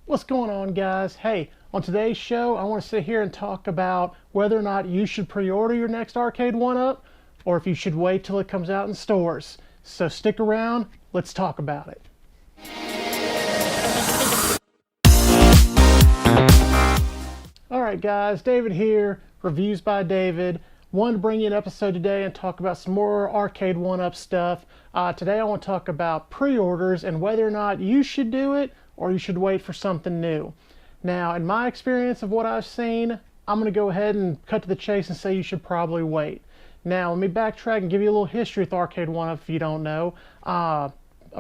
What's going on, guys? Hey, on today's show, I want to sit here and talk about whether or not you should pre-order your next Arcade 1-Up or if you should wait till it comes out in stores. So stick around, let's talk about it. Alright guys, David here, Reviews by David. Wanted to bring you an episode today and talk about some more Arcade 1-Up stuff. Today I want to talk about pre-orders and whether or not you should do it or you should wait for something new. Now, in my experience of what I've seen, I'm going to go ahead and cut to the chase and say you should probably wait. Now, let me backtrack and give you a little history with Arcade 1-Up if you don't know.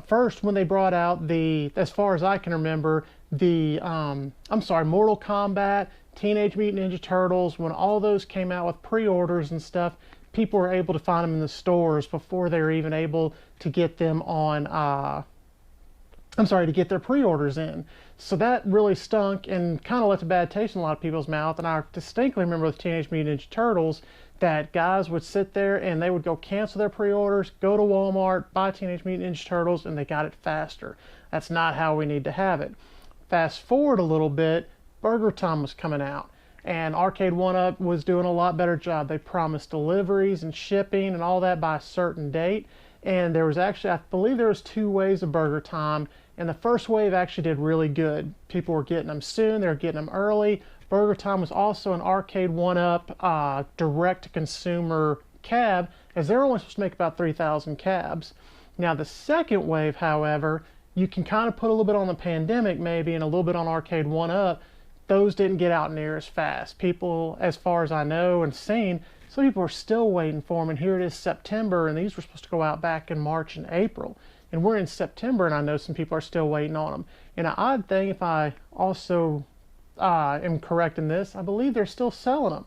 First, when they brought out as far as I can remember, Mortal Kombat, Teenage Mutant Ninja Turtles, when all those came out with pre-orders and stuff, people were able to find them in the stores before they were even able to get them on, to get their pre-orders in. So that really stunk and kind of left a bad taste in a lot of people's mouth. And I distinctly remember with Teenage Mutant Ninja Turtles that guys would sit there and they would go cancel their pre-orders, go to Walmart, buy Teenage Mutant Ninja Turtles, and they got it faster. That's not how we need to have it. Fast forward a little bit, Burger Time was coming out, and Arcade 1-Up was doing a lot better job. They promised deliveries and shipping and all that by a certain date. And there was actually, I believe there was 2 waves of Burger Time, and the first wave actually did really good. People were getting them soon, they were getting them early. Burger Time was also an Arcade 1-Up direct-to-consumer cab, as they were only supposed to make about 3,000 cabs. Now the second wave, however, you can kind of put a little bit on the pandemic maybe and a little bit on Arcade 1-Up. Those didn't get out near as fast. People, as far as I know and seen, some people are still waiting for them, and here it is September, and these were supposed to go out back in March and April. And we're in September, and I know some people are still waiting on them. And an odd thing, if I also am correct in this, I believe they're still selling them.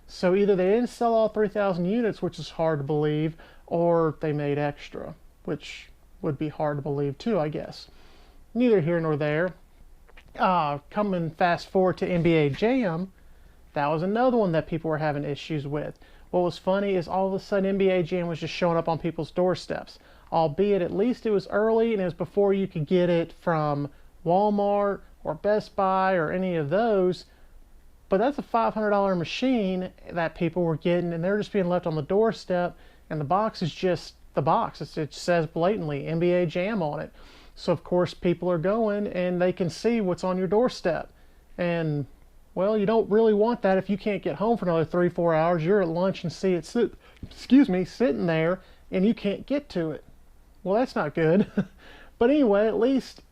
So either they didn't sell all 3,000 units, which is hard to believe, or they made extra, which would be hard to believe too, I guess. Neither here nor there. Coming fast forward to NBA Jam, that was another one that people were having issues with. What was funny is all of a sudden NBA Jam was just showing up on people's doorsteps. Albeit at least it was early and it was before you could get it from Walmart or Best Buy or any of those. But that's a $500 machine that people were getting, and they're just being left on the doorstep, and the box is just the box. It says blatantly NBA Jam on it. So of course people are going and they can see what's on your doorstep. And well, you don't really want that if you can't get home for another 3-4 hours. You're at lunch and see it sitting there and you can't get to it. Well, that's not good. But anyway, at least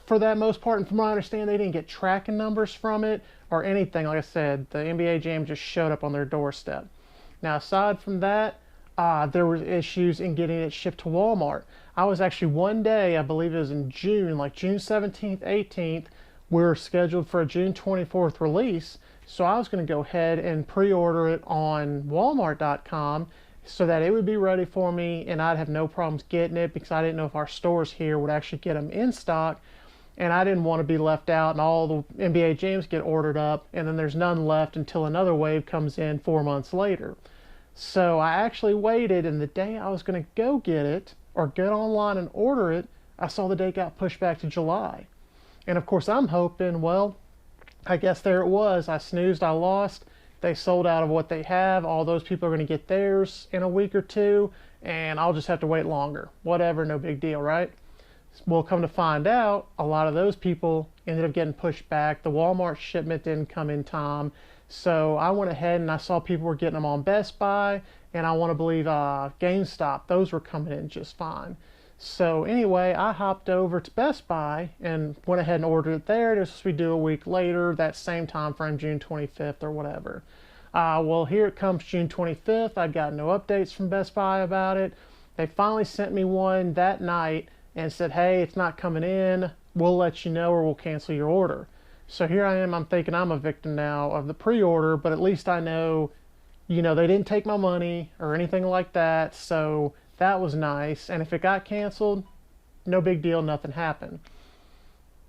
for that most part, and from what I understand, they didn't get tracking numbers from it or anything. Like I said, the NBA Jam just showed up on their doorstep. Now, aside from that, there were issues in getting it shipped to Walmart. I was actually one day, I believe it was in June, like June 17th, 18th, we're scheduled for a June 24th release. So I was going to go ahead and pre-order it on Walmart.com so that it would be ready for me and I'd have no problems getting it, because I didn't know if our stores here would actually get them in stock, and I didn't want to be left out and all the NBA Jams get ordered up and then there's none left until another wave comes in 4 months later. So I actually waited, and the day I was going to go get it or get online and order it, I saw the date got pushed back to July. And of course I'm hoping, well, I guess there it was. I snoozed, I lost. They sold out of what they have. All those people are going to get theirs in a week or two, and I'll just have to wait longer. Whatever, no big deal, right? Well, come to find out, a lot of those people ended up getting pushed back. The Walmart shipment didn't come in time. So I went ahead and I saw people were getting them on Best Buy, and I want to believe GameStop. Those were coming in just fine. So anyway, I hopped over to Best Buy and went ahead and ordered it there. It was supposed to be due a week later, that same time frame, June 25th or whatever. Well, here it comes June 25th. I got no updates from Best Buy about it. They finally sent me one that night and said, hey, it's not coming in. We'll let you know or we'll cancel your order. So here I am, I'm thinking I'm a victim now of the pre-order, but at least I know, they didn't take my money or anything like that, so that was nice. And if it got canceled, no big deal, nothing happened.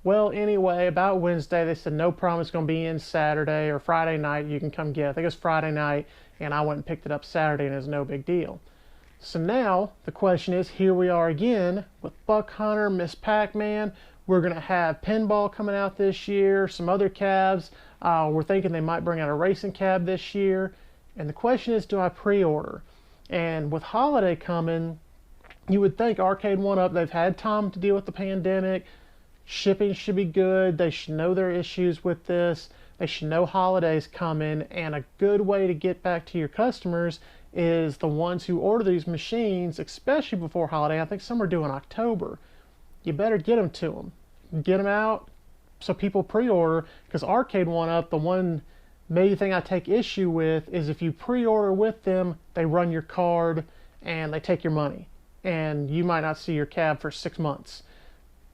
Well, anyway, about Wednesday, they said no problem, it's going to be in Saturday or Friday night, you can come get it. I think it was Friday night, and I went and picked it up Saturday, and it was no big deal. So now, the question is, here we are again with Buck Hunter, Miss Pac-Man. We're going to have pinball coming out this year, some other cabs. We're thinking they might bring out a racing cab this year. And the question is, do I pre-order? And with holiday coming, you would think Arcade 1-Up, they've had time to deal with the pandemic. Shipping should be good. They should know their issues with this. They should know holidays coming. And a good way to get back to your customers is the ones who order these machines, especially before holiday. I think some are due in October. You better get them to them. Get them out so people pre-order, because Arcade 1-Up, the one main thing I take issue with is if you pre-order with them, they run your card and they take your money. And you might not see your cab for 6 months.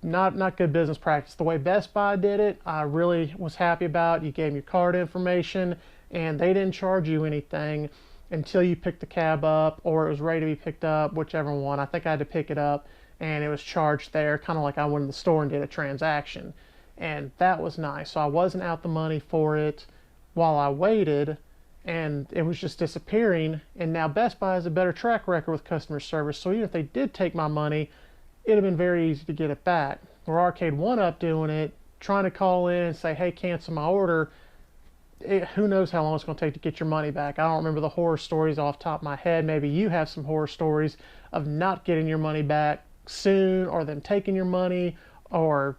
Not good business practice. The way Best Buy did it, I really was happy about. You gave them your card information and they didn't charge you anything until you picked the cab up or it was ready to be picked up, whichever one. I think I had to pick it up and it was charged there, kind of like I went in the store and did a transaction. And that was nice. So I wasn't out the money for it while I waited, and it was just disappearing. And now Best Buy has a better track record with customer service, so even if they did take my money, it'd have been very easy to get it back. Where Arcade 1-Up doing it, trying to call in and say, hey, cancel my order, who knows how long it's going to take to get your money back. I don't remember the horror stories off the top of my head. Maybe you have some horror stories of not getting your money back soon, or them taking your money, or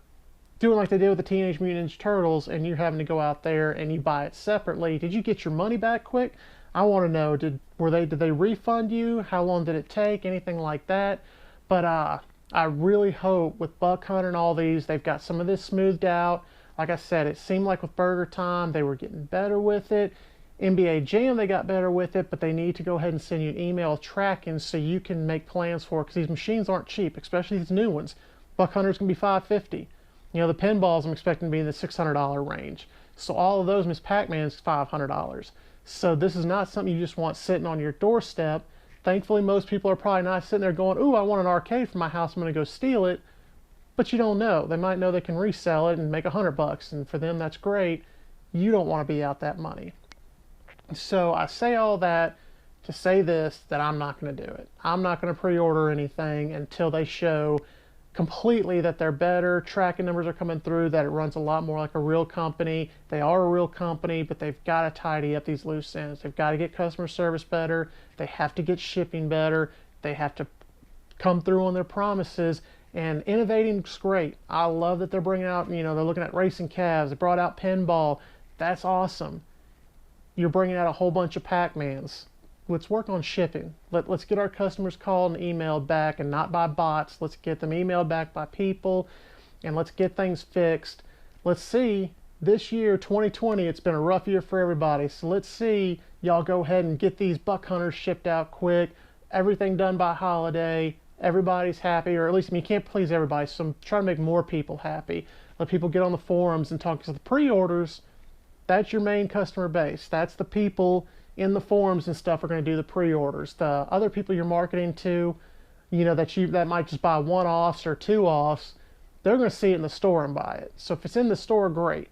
doing like they did with the Teenage Mutant Ninja Turtles and you're having to go out there and you buy it separately. Did you get your money back quick? I want to know, did they refund you? How long did it take? Anything like that? But I really hope with Buck Hunter and all these, they've got some of this smoothed out. Like I said, it seemed like with Burger Time, they were getting better with it. NBA Jam, they got better with it, but they need to go ahead and send you an email tracking so you can make plans for it, because these machines aren't cheap, especially these new ones. Buck Hunter's going to be $550. You know, the pinballs I'm expecting to be in the $600 range. So all of those, Miss Pac-Man's $500. So this is not something you just want sitting on your doorstep. Thankfully, most people are probably not sitting there going, ooh, I want an arcade for my house, I'm going to go steal it. But you don't know. They might know they can resell it and make $100, and for them that's great. You don't want to be out that money. So I say all that to say this, that I'm not going to do it. I'm not going to pre-order anything until they show completely that they're better, tracking numbers are coming through, that it runs a lot more like a real company. They are a real company, but they've got to tidy up these loose ends. They've got to get customer service better. They have to get shipping better. They have to come through on their promises. And innovating is great. I love that they're bringing out, you know, they're looking at racing calves. They brought out pinball. That's awesome. You're bringing out a whole bunch of Pac-Mans. Let's work on shipping. Let's get our customers called and emailed back, and not by bots. Let's get them emailed back by people, and let's get things fixed. Let's see, this year, 2020, it's been a rough year for everybody. So let's see y'all go ahead and get these Buck Hunters shipped out quick. Everything done by holiday. Everybody's happy, or at least, I mean, you can't please everybody, so try to make more people happy. Let people get on the forums and talk. So the pre-orders, that's your main customer base. That's the people in the forums and stuff are going to do the pre-orders. The other people you're marketing to, you know, that might just buy one-offs or two-offs, they're going to see it in the store and buy it. So if it's in the store, great.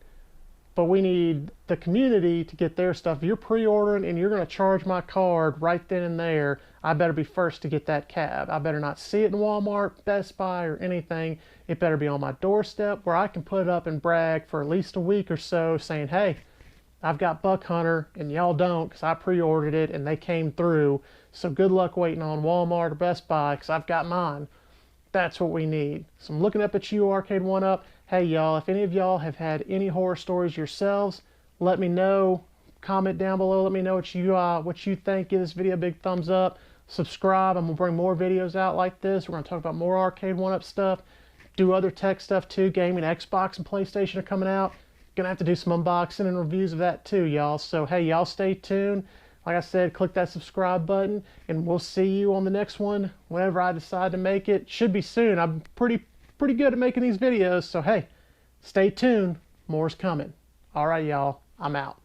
But we need the community to get their stuff. If you're pre-ordering and you're going to charge my card right then and there, I better be first to get that cab. I better not see it in Walmart, Best Buy, or anything. It better be on my doorstep where I can put it up and brag for at least a week or so, saying, hey, I've got Buck Hunter and y'all don't, because I pre-ordered it and they came through. So good luck waiting on Walmart or Best Buy, because I've got mine. That's what we need. So I'm looking up at you, Arcade 1-Up. Hey y'all, if any of y'all have had any horror stories yourselves, let me know. Comment down below. Let me know what you think. Give this video a big thumbs up. Subscribe. I'm going to bring more videos out like this. We're going to talk about more Arcade 1-Up stuff. Do other tech stuff too. Gaming, Xbox, and PlayStation are coming out. Gonna have to do some unboxing and reviews of that too, y'all. So hey, y'all stay tuned. Like I said, click that subscribe button, and we'll see you on the next one whenever I decide to make it. Should be soon. I'm pretty good at making these videos, so hey, stay tuned. More's coming. All right, y'all. I'm out.